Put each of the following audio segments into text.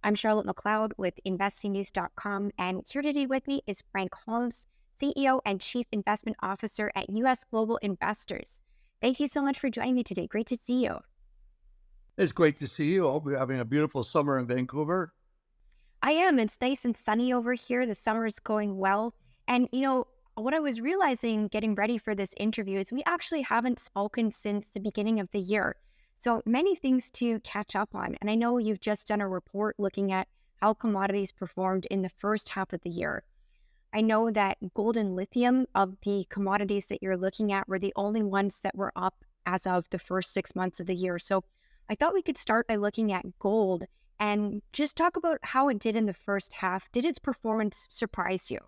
I'm Charlotte McLeod with investingnews.com, and here today with me is Frank Holmes, CEO and Chief Investment Officer at U.S. Global Investors. Thank you so much for joining me today. Great to see you. It's great to see you. Hope you're having a beautiful summer in Vancouver. I am. It's nice and sunny over here. The summer is going well. And, what I was realizing getting ready for this interview is we actually haven't spoken since the beginning of the year. So many things to catch up on. And I know you've just done a report looking at how commodities performed in the first half of the year. I know that gold and lithium, of the commodities that you're looking at, were the only ones that were up as of the first 6 months of the year. So I thought we could start by looking at gold and just talk about how it did in the first half. Did its performance surprise you?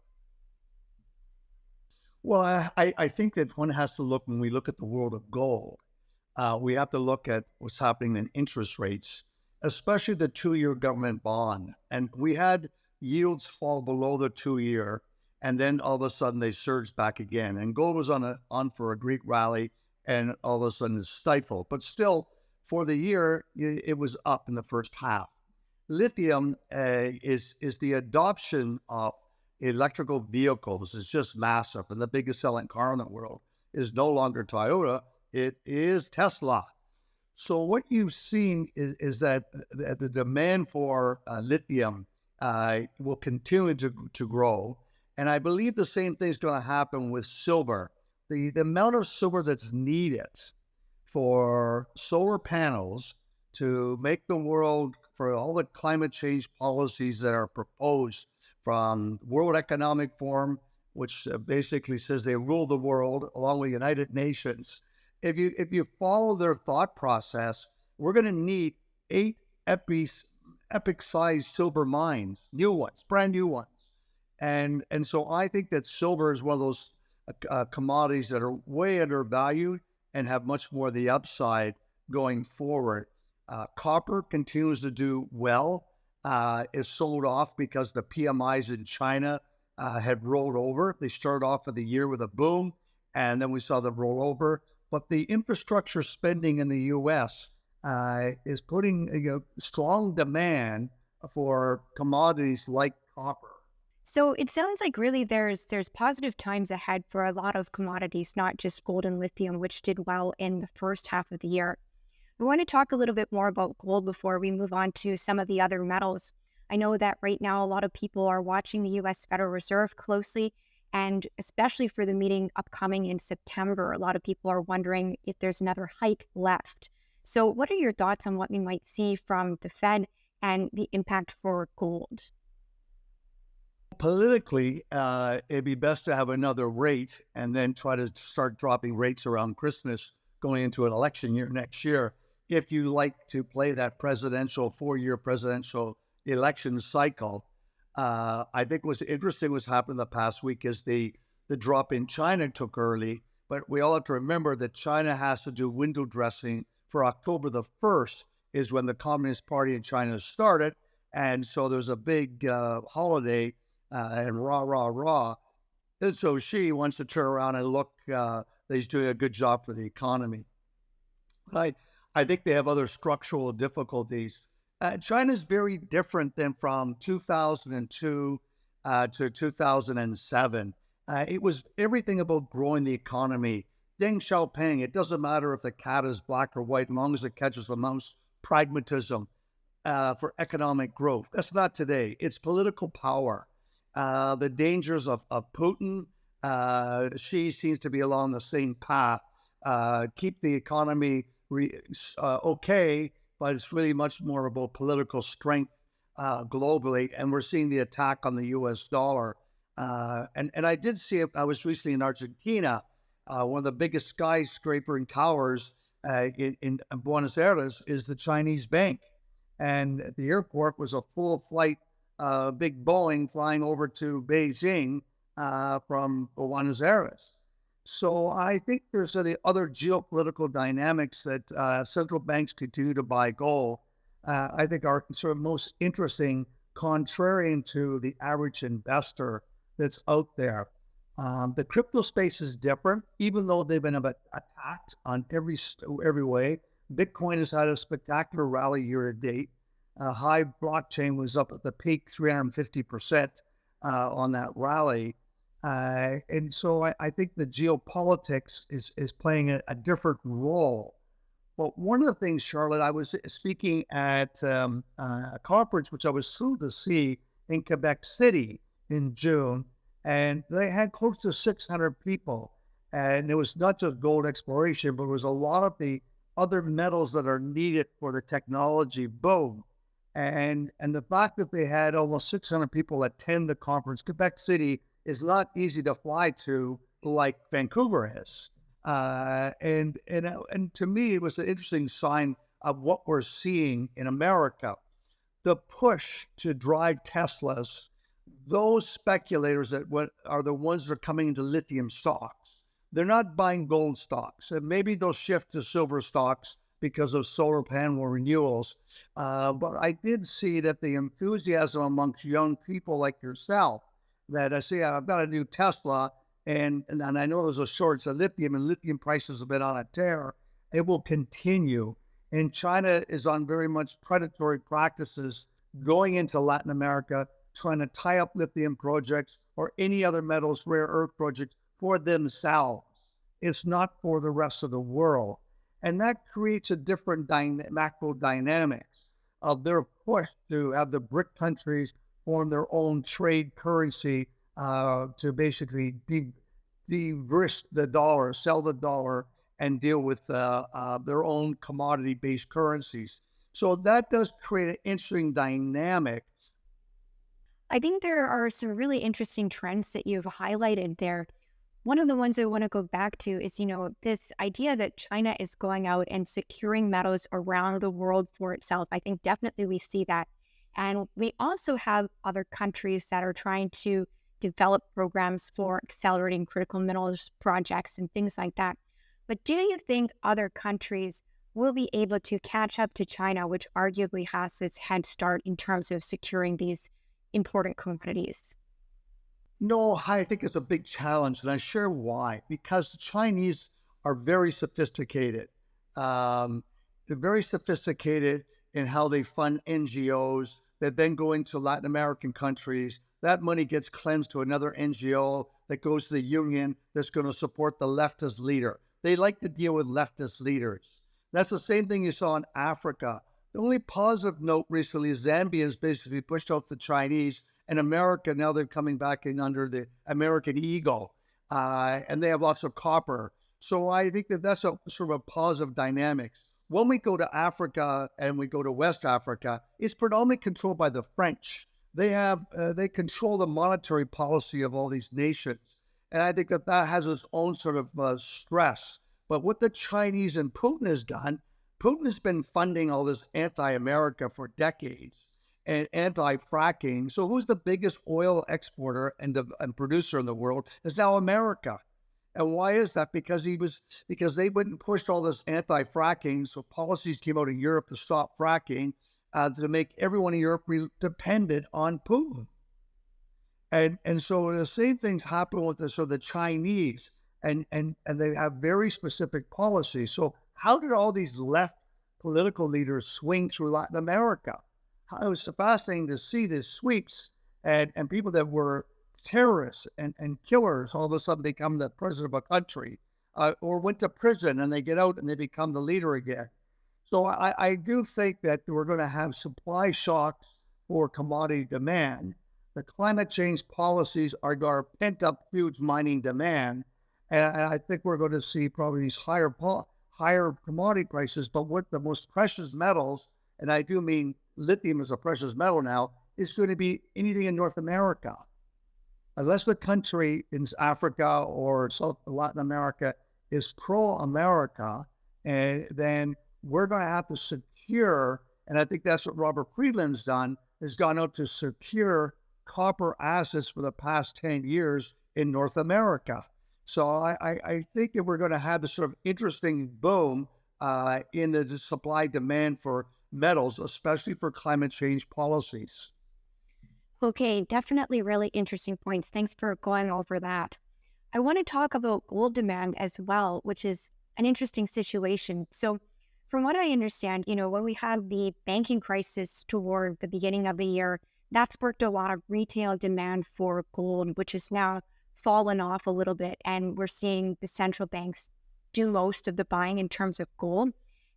Well, I think that one has to look, when we look at the world of gold, we have to look at what's happening in interest rates, especially the 2-year government bond. And we had yields fall below the 2-year, and then all of a sudden they surged back again. And gold was on for a Greek rally, and all of a sudden it's stifled. But still, for the year, it was up in the first half. Lithium is the adoption of electrical vehicles is just massive, and the biggest selling car in the world is no longer Toyota, it is Tesla. So what you've seen is that the demand for lithium will continue to grow, and I believe the same thing is going to happen with silver. The amount of silver that's needed for solar panels to make the world, for all the climate change policies that are proposed from World Economic Forum, which basically says they rule the world, along with the United Nations. If you follow their thought process, we're going to need 8 epic-sized silver mines, new ones, brand new ones. And so I think that silver is one of those commodities that are way undervalued and have much more of the upside going forward. Copper continues to do well. Is sold off because the PMIs in China had rolled over. They started off of the year with a boom, and then we saw them roll over. But the infrastructure spending in the U.S. Is putting strong demand for commodities like copper. So it sounds like really there's positive times ahead for a lot of commodities, not just gold and lithium, which did well in the first half of the year. We want to talk a little bit more about gold before we move on to some of the other metals. I know that right now a lot of people are watching the U.S. Federal Reserve closely, and especially for the meeting upcoming in September, a lot of people are wondering if there's another hike left. So what are your thoughts on what we might see from the Fed and the impact for gold? Politically, it'd be best to have another rate and then try to start dropping rates around Christmas going into an election year next year, if you like to play that 4-year presidential election cycle. I think what's interesting what's happened the past week is the drop in China took early, but we all have to remember that China has to do window dressing for October the 1st is when the Communist Party in China started. And so there's a big holiday and rah, rah, rah. And so Xi wants to turn around and look that he's doing a good job for the economy. But I think they have other structural difficulties. China is very different than from 2002 to 2007. It was everything about growing the economy. Deng Xiaoping, it doesn't matter if the cat is black or white, as long as it catches the mouse, pragmatism for economic growth. That's not today. It's political power. The dangers of Putin, Xi seems to be along the same path. Keep the economy okay, but it's really much more about political strength globally. And we're seeing the attack on the U.S. dollar. And I did see it. I was recently in Argentina. One of the biggest skyscraper towers in Buenos Aires is the Chinese bank. And the airport was a full flight, big Boeing flying over to Beijing from Buenos Aires. So I think there's the other geopolitical dynamics that central banks continue to buy gold. I think are sort of most interesting, contrarian to the average investor that's out there. The crypto space is different, even though they've been attacked on every way. Bitcoin has had a spectacular rally year to date. High blockchain was up at the peak 350% on that rally. And so I think the geopolitics is playing a different role. But one of the things, Charlotte, I was speaking at a conference, which I was thrilled to see in Quebec City in June, and they had close to 600 people. And it was not just gold exploration, but it was a lot of the other metals that are needed for the technology boom. And the fact that they had almost 600 people attend the conference, Quebec City is not easy to fly to like Vancouver is. And to me, it was an interesting sign of what we're seeing in America. The push to drive Teslas, those speculators are the ones that are coming into lithium stocks. They're not buying gold stocks. And maybe they'll shift to silver stocks because of solar panel renewals. But I did see that the enthusiasm amongst young people like yourself, that I see, I've got a new Tesla, and I know there's a shortage of lithium, and lithium prices have been on a tear. It will continue. And China is on very much predatory practices going into Latin America, trying to tie up lithium projects or any other metals, rare earth projects for themselves. It's not for the rest of the world. And that creates a different macro dynamics of their push to have the BRIC countries form their own trade currency to basically de-risk the dollar, sell the dollar, and deal with their own commodity-based currencies. So that does create an interesting dynamic. I think there are some really interesting trends that you've highlighted there. One of the ones I want to go back to is, this idea that China is going out and securing metals around the world for itself. I think definitely we see that. And we also have other countries that are trying to develop programs for accelerating critical minerals projects and things like that. But do you think other countries will be able to catch up to China, which arguably has its head start in terms of securing these important commodities? No, I think it's a big challenge, and I share why. Because the Chinese are very sophisticated. They're very sophisticated in how they fund NGOs that then go into Latin American countries. That money gets cleansed to another NGO that goes to the union that's going to support the leftist leader. They like to deal with leftist leaders. That's the same thing you saw in Africa. The only positive note recently is Zambia has basically pushed out the Chinese, and America, now they're coming back in under the American eagle, and they have lots of copper. So I think that that's a sort of a positive dynamics. When we go to Africa and we go to West Africa, it's predominantly controlled by the French. They control the monetary policy of all these nations, and I think that has its own sort of stress. But what the Chinese and Putin has done, Putin has been funding all this anti-America for decades and anti-fracking. So who's the biggest oil exporter and producer in the world is now America. And why is that? Because they went and pushed all this anti-fracking. So policies came out in Europe to stop fracking, to make everyone in Europe dependent on Putin. And so the same things happen with the Chinese, and they have very specific policies. So how did all these left political leaders swing through Latin America? It was fascinating to see these sweeps and people that were terrorists and killers all of a sudden become the president of a country, or went to prison and they get out and they become the leader again. So I do think that we're going to have supply shocks for commodity demand. The climate change policies are going to pent up huge mining demand. And I think we're going to see probably these higher commodity prices. But what the most precious metals, and I do mean lithium is a precious metal now, is going to be anything in North America. Unless the country in Africa or South Latin America is pro-America, and then we're going to have to secure, and I think that's what Robert Friedland's done, has gone out to secure copper assets for the past 10 years in North America. So I think that we're going to have this sort of interesting boom in the supply-demand for metals, especially for climate change policies. Okay, definitely really interesting points. Thanks for going over that. I want to talk about gold demand as well, which is an interesting situation. So from what I understand, when we had the banking crisis toward the beginning of the year, that sparked a lot of retail demand for gold, which has now fallen off a little bit. And we're seeing the central banks do most of the buying in terms of gold.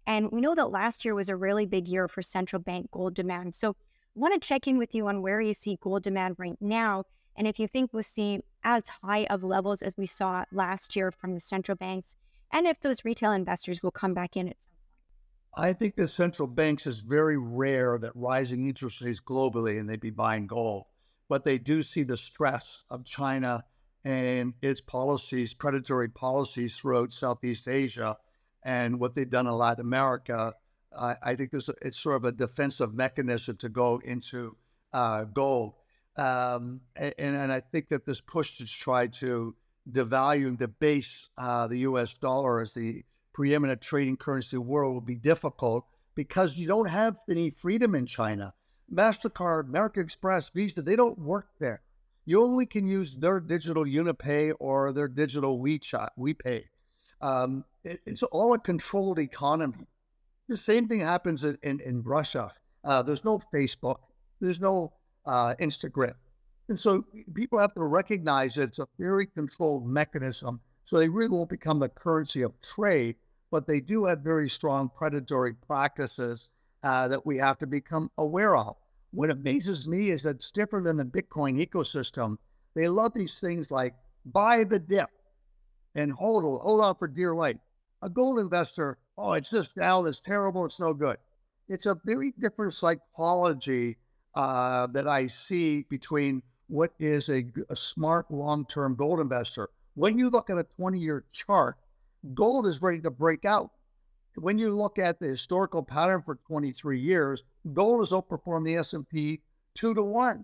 And we know that last year was a really big year for central bank gold demand. So I want to check in with you on where you see gold demand right now. And if you think we'll see as high of levels as we saw last year from the central banks, and if those retail investors will come back in at some. I think the central banks is very rare that rising interest rates globally and they'd be buying gold. But they do see the stress of China and its policies, predatory policies throughout Southeast Asia and what they've done in Latin America. I think it's sort of a defensive mechanism to go into gold. And I think that this push to try to devalue and debase the US dollar as the preeminent trading currency in the world will be difficult because you don't have any freedom in China. MasterCard, American Express, Visa, they don't work there. You only can use their digital UniPay or their digital WePay. It's all a controlled economy. The same thing happens in Russia. There's no Facebook. There's no Instagram. And so people have to recognize it's a very controlled mechanism. So they really won't become the currency of trade, but they do have very strong predatory practices that we have to become aware of. What amazes me is that it's different than the Bitcoin ecosystem. They love these things like buy the dip and hold on for dear life. A gold investor, oh, it's just down, it's terrible, it's no good. It's a very different psychology that I see between what is a smart long-term gold investor. When you look at a 20-year chart, gold is ready to break out. When you look at the historical pattern for 23 years, gold has outperformed the S&P 2-1.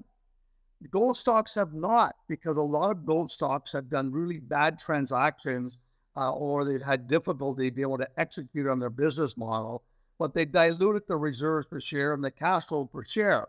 The gold stocks have not, because a lot of gold stocks have done really bad transactions or they've had difficulty being able to execute on their business model, but they diluted the reserves per share and the cash flow per share.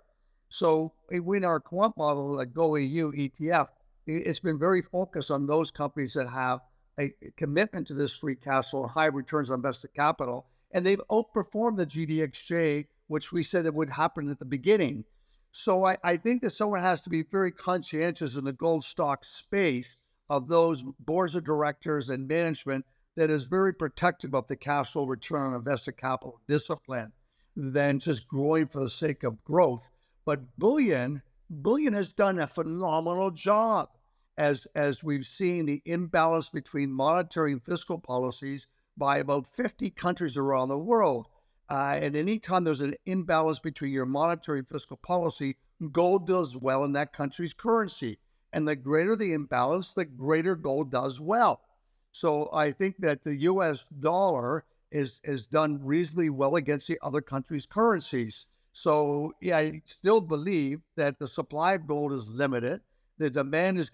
So in our quant model, like GoEU ETF, it's been very focused on those companies that have a commitment to this free cash flow, high returns on invested capital, and they've outperformed the GDXJ, which we said it would happen at the beginning. So I think that someone has to be very conscientious in the gold stock space of those boards of directors and management that is very protective of the cash flow return on invested capital discipline than just growing for the sake of growth. But bullion has done a phenomenal job as we've seen the imbalance between monetary and fiscal policies by about 50 countries around the world. And anytime there's an imbalance between your monetary and fiscal policy, gold does well in that country's currency. And the greater the imbalance, the greater gold does well. So I think that the US dollar is done reasonably well against the other countries' currencies. So yeah, I still believe that the supply of gold is limited. The demand is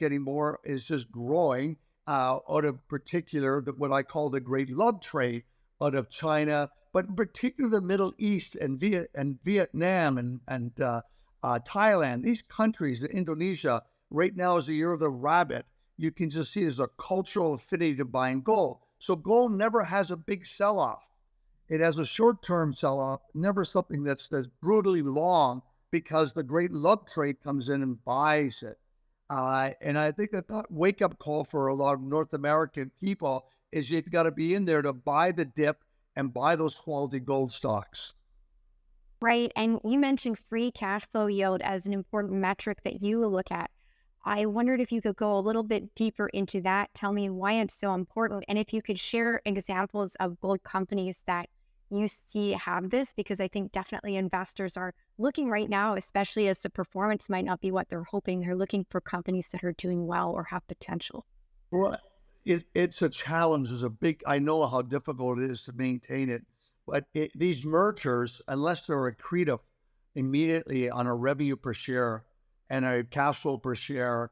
just growing out of particular what I call the great love trade out of China, but in particular the Middle East and Vietnam and Thailand. These countries, Indonesia, right now is the year of the rabbit. You can just see there's a cultural affinity to buying gold. So gold never has a big sell-off. It has a short-term sell-off, never something that's brutally long because the great love trade comes in and buys it. And I think that wake-up call for a lot of North American people is you've got to be in there to buy the dip and buy those quality gold stocks. Right. And you mentioned free cash flow yield as an important metric that you look at. I wondered if you could go a little bit deeper into that. Tell me why it's so important. And if you could share examples of gold companies that you see have this, because I think definitely investors are looking right now, especially as the performance might not be what they're hoping. They're looking for companies that are doing well or have potential. Well, it's a challenge. I know how difficult it is to maintain it, but these mergers, unless they're accretive immediately on a revenue per share and a cash flow per share,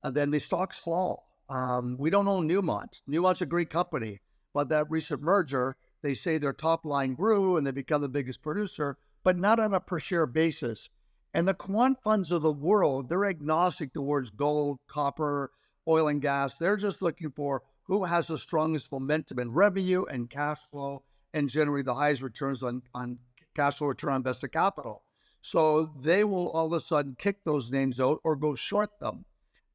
then the stocks fall. We don't own Newmont. Newmont's a great company, but that recent merger, they say their top line grew and they become the biggest producer, but not on a per share basis. And the quant funds of the world, they're agnostic towards gold, copper, oil and gas. They're just looking for who has the strongest momentum in revenue and cash flow and generate the highest returns on cash flow return on invested capital. So they will all of a sudden kick those names out or go short them.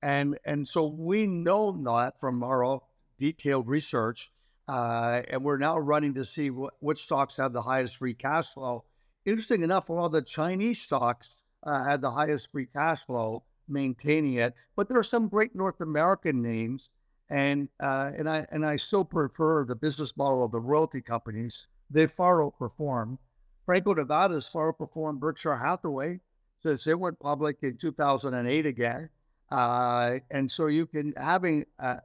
And so we know that from our detailed research, and we're now running to see which stocks have the highest free cash flow. Interesting enough, all the Chinese stocks had the highest free cash flow, maintaining it. But there are some great North American names, and I still prefer the business model of the royalty companies. They far outperform. Franco-Nevada's far outperformed Berkshire Hathaway since it went public in 2008 again. And so you can having a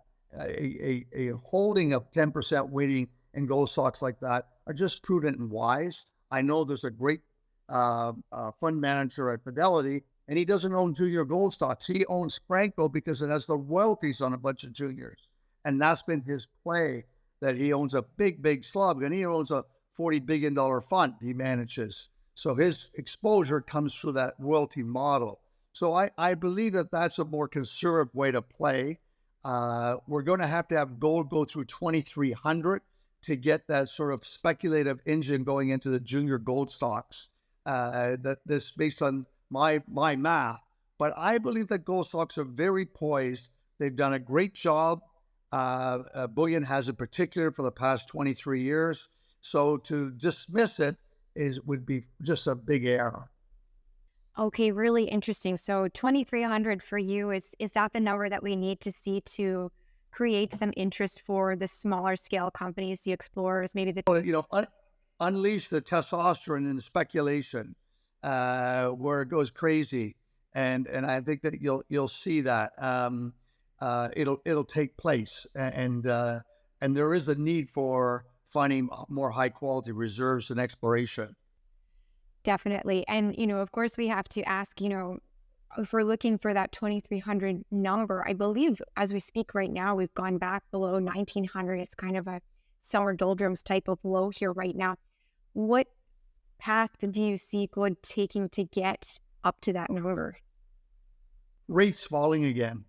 holding of 10% weighting in gold stocks like that are just prudent and wise. I know there's a great fund manager at Fidelity, and he doesn't own junior gold stocks. He owns Franco because it has the royalties on a bunch of juniors. And that's been his play, that he owns a big slug, and he owns a $40 billion fund he manages. So his exposure comes through that royalty model. So I believe that that's a more conservative way to play. We're going to have gold go through 2,300 to get that sort of speculative engine going into the junior gold stocks. That this based on my math, but I believe that gold stocks are very poised. They've done a great job. Bullion has in particular for the past 23 years. So to dismiss it would be just a big error. Okay, really interesting. So 2,300 for you, is that the number that we need to see to create some interest for the smaller scale companies, the explorers, maybe the... Unleash the testosterone and the speculation where it goes crazy, and I think that you'll see that it'll take place, and there is a need for finding more high quality reserves and exploration. Definitely. And, of course, we have to ask, if we're looking for that 2,300 number, I believe as we speak right now, we've gone back below 1,900. It's kind of a summer doldrums type of low here right now. What path do you see gold taking to get up to that number? Rates falling again.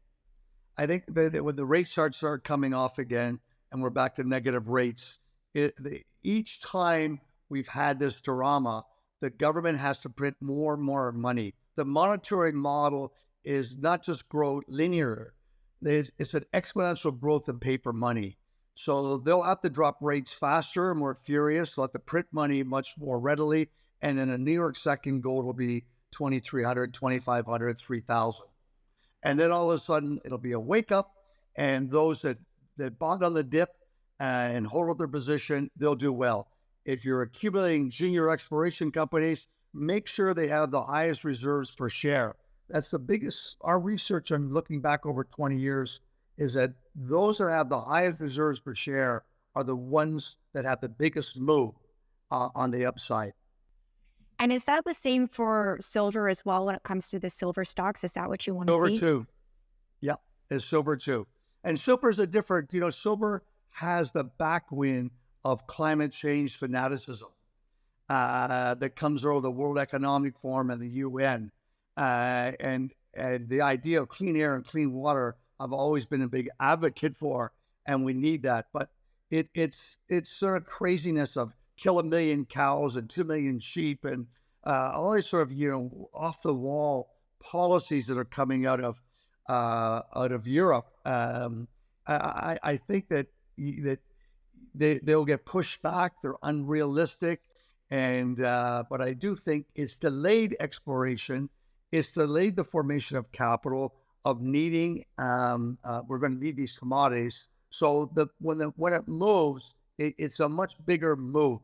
I think that when the rates start coming off again and we're back to negative rates, each time we've had this drama, the government has to print more and more money. The monetary model is not just grow linear. It's an exponential growth in paper money. So they'll have to drop rates faster, more furious. They'll have to print money much more readily. And then a New York second gold will be 2,300, 2,500, 3,000. And then all of a sudden it'll be a wake up. And those that bought on the dip and hold up their position, they'll do well. If you're accumulating junior exploration companies, make sure they have the highest reserves per share. That's the biggest, our research on looking back over 20 years is that those that have the highest reserves per share are the ones that have the biggest move on the upside. And is that the same for silver as well when it comes to the silver stocks? Is that what you want to see? Silver too. Yeah, it's silver too. And silver is a different, silver has the backwind of climate change fanaticism that comes over the World Economic Forum and the UN. And the idea of clean air and clean water, I've always been a big advocate for, and we need that. But it's sort of craziness of kill 1 million cows and 2 million sheep and all these sort of, off the wall policies that are coming out of Europe. I think that they'll get pushed back. They're unrealistic. But I do think it's delayed exploration. It's delayed the formation of capital, of needing, we're going to need these commodities. So when it moves, it's a much bigger move.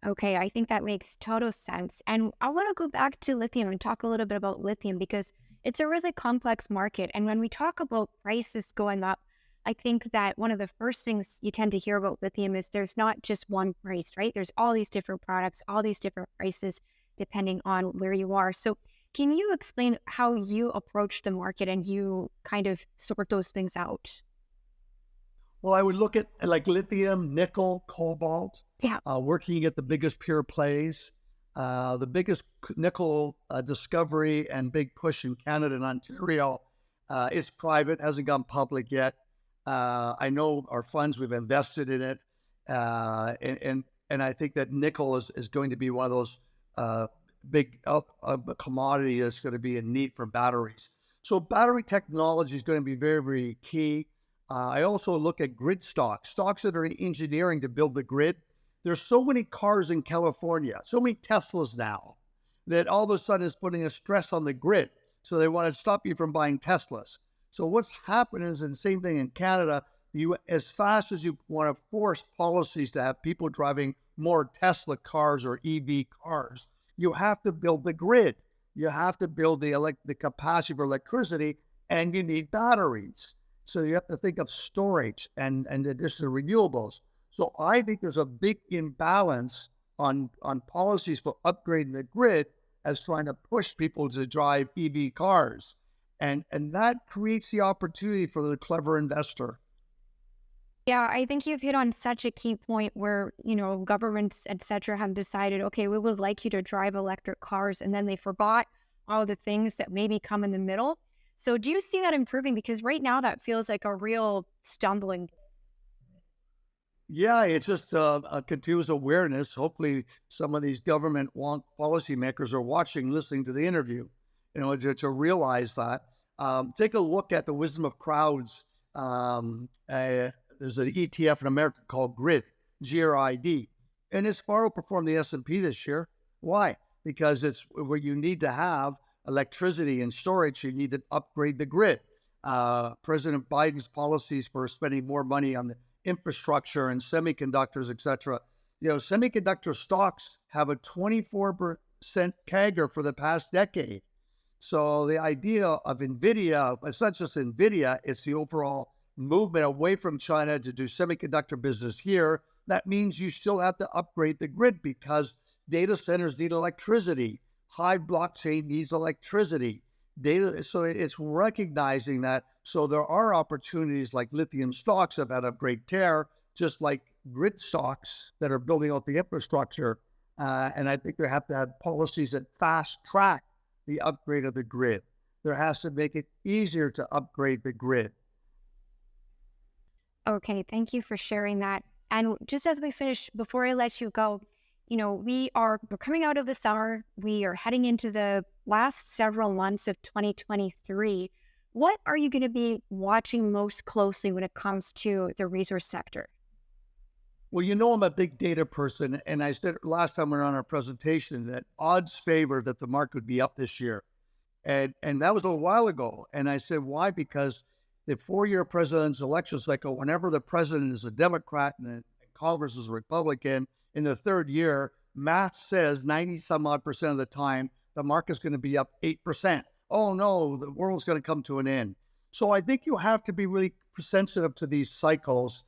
Okay, I think that makes total sense. And I want to go back to lithium and talk a little bit about lithium because it's a really complex market. And when we talk about prices going up, I think that one of the first things you tend to hear about lithium is there's not just one price, right? There's all these different products, all these different prices, depending on where you are. So can you explain how you approach the market and you kind of sort those things out? Well, I would look at like lithium, nickel, cobalt, working at the biggest pure plays. The biggest nickel discovery and big push in Canada and Ontario is private, hasn't gone public yet. I know our funds, we've invested in it. And I think that nickel is going to be one of those big commodity that's going to be in need for batteries. So battery technology is going to be very, very key. I also look at grid stocks that are in engineering to build the grid. There's so many cars in California, so many Teslas now, that all of a sudden is putting a stress on the grid. So they want to stop you from buying Teslas. So what's happening is the same thing in Canada. You, as fast as you want to force policies to have people driving more Tesla cars or EV cars, you have to build the grid. You have to build the capacity for electricity, and you need batteries. So you have to think of storage and additional renewables. So I think there's a big imbalance on policies for upgrading the grid as trying to push people to drive EV cars. And that creates the opportunity for the clever investor. Yeah, I think you've hit on such a key point where, governments, et cetera, have decided, okay, we would like you to drive electric cars, and then they forgot all the things that maybe come in the middle. So do you see that improving? Because right now that feels like a real stumbling. Yeah, it's just a continuous awareness. Hopefully, some of these government policymakers are watching, listening to the interview, to realize that. Take a look at the wisdom of crowds. There's an ETF in America called GRID, GRID, and it's far outperformed the S&P this year. Why? Because it's where you need to have electricity and storage. You need to upgrade the grid. President Biden's policies for spending more money on the infrastructure and semiconductors, et cetera. Semiconductor stocks have a 24% CAGR for the past decade. So the idea of NVIDIA, it's not just NVIDIA, it's the overall movement away from China to do semiconductor business here. That means you still have to upgrade the grid because data centers need electricity. High blockchain needs electricity. So it's recognizing that. So there are opportunities like lithium stocks have had a great tear, just like grid stocks that are building out the infrastructure. And I think they have to have policies that fast track the upgrade of the grid. There has to make it easier to upgrade the grid. Okay, thank you for sharing that. And just as we finish, before I let you go, we're coming out of the summer. We are heading into the last several months of 2023. What are you going to be watching most closely when it comes to the resource sector? Well, I'm a big data person, and I said last time we were on our presentation that odds favor that the market would be up this year. And that was a little while ago. And I said, why? Because the 4-year presidential election cycle, whenever the president is a Democrat and Congress is a Republican, in the third year, math says 90 some odd percent of the time, the market's going to be up 8%. Oh no, the world's going to come to an end. So I think you have to be really sensitive to these cycles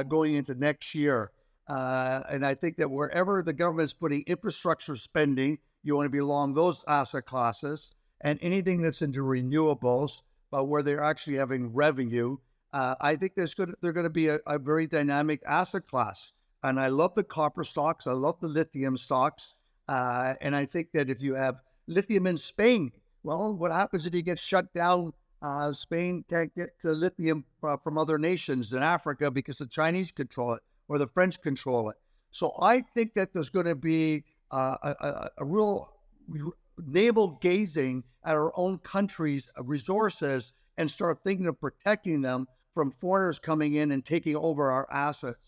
going into next year. And I think that wherever the government is putting infrastructure spending, you want to be along those asset classes, and anything that's into renewables, but where they're actually having revenue. I think they're going to be a very dynamic asset class. And I love the copper stocks. I love the lithium stocks. And I think that if you have lithium in Spain, well, what happens if you get shut down? Spain can't get lithium from other nations in Africa because the Chinese control it or the French control it. So I think that there's going to be a real navel gazing at our own country's resources and start thinking of protecting them from foreigners coming in and taking over our assets.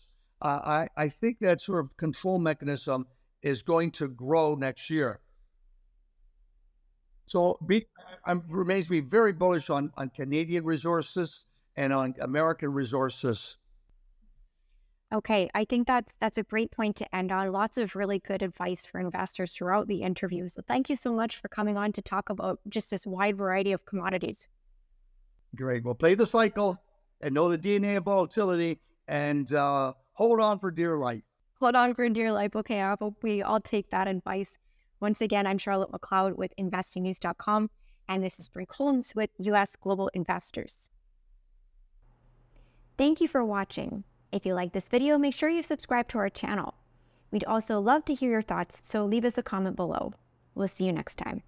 I think that sort of control mechanism is going to grow next year. So remains to be very bullish on Canadian resources and on American resources. Okay, I think that's a great point to end on. Lots of really good advice for investors throughout the interview. So thank you so much for coming on to talk about just this wide variety of commodities. Great. Well, play the cycle and know the DNA of volatility and hold on for dear life. Hold on for dear life. Okay, I hope we all take that advice. Once again, I'm Charlotte McLeod with investingnews.com, and this is Frank Holmes with U.S. Global Investors. Thank you for watching. If you like this video, make sure you subscribe to our channel. We'd also love to hear your thoughts, so leave us a comment below. We'll see you next time.